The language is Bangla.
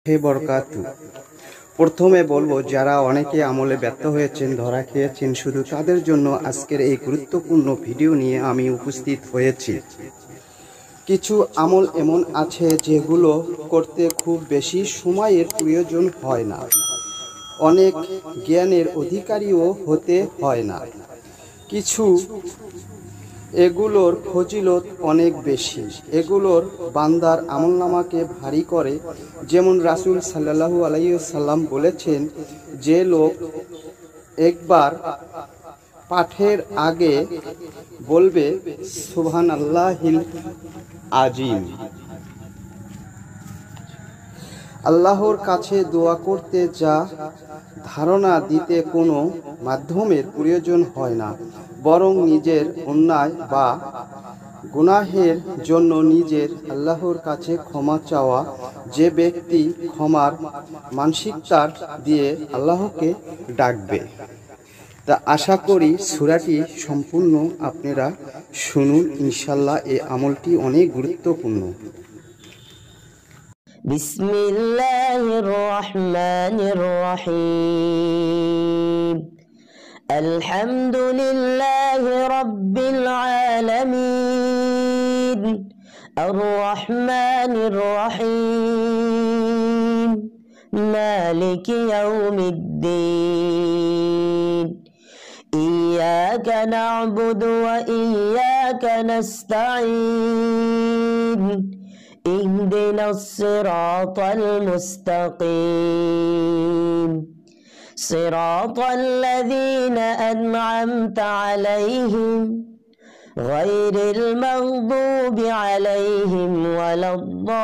হে বরকাতু। প্রথমে বলবো, যারা অনেকে আমলে ব্যর্থ হয়েছেন, ধরা খেয়েছেন, শুধু তাদের জন্য আজকের এই গুরুত্বপূর্ণ ভিডিও নিয়ে আমি উপস্থিত হয়েছি। কিছু আমল এমন আছে যেগুলো করতে খুব বেশি সময়ের প্রয়োজন হয় না, অনেক জ্ঞানের অধিকারীও হতে হয় না। এগুলোর ফজিলত অনেক বেশি। এগুলোর বান্দার আমলনামাকে ভারী করে। যেমন রাসূল সাল্লাল্লাহু আলাইহি ওয়াসাল্লাম বলেছেন, যে লোক একবার পাঠের আগে বলবে সুবহানাল্লাহিল আজিম, আল্লাহর কাছে দোয়া করতে যা ধারণা দিতে কোনো মাধ্যমের প্রয়োজন হয় না, বরং নিজের অন্যায় বা গুনাহের জন্য নিজের আল্লাহর কাছে ক্ষমা চাওয়া, যে ব্যক্তি ক্ষমার মানসিকতা দিয়ে আল্লাহকে ডাকবে। তা আশা করি সূরাটি সম্পূর্ণ আপনারা শুনুন, ইনশাআল্লাহ এই আমলটি অনেক গুরুত্বপূর্ণ। বিসমিল্লাহির রহমানির রহিম। আলহামদুলিল্লাহি রাব্বিল আলামিন, আর রহমানির রহিম, মালিকি ইয়াউমিদ্দিন। ইয়্যাকা না'বুদু ওয়া ইয়্যাকা নাস্তাঈন। اهدنا الصراط المستقيم، صراط الذين أنعمت عليهم غير المغضوب عليهم ولا الضالين.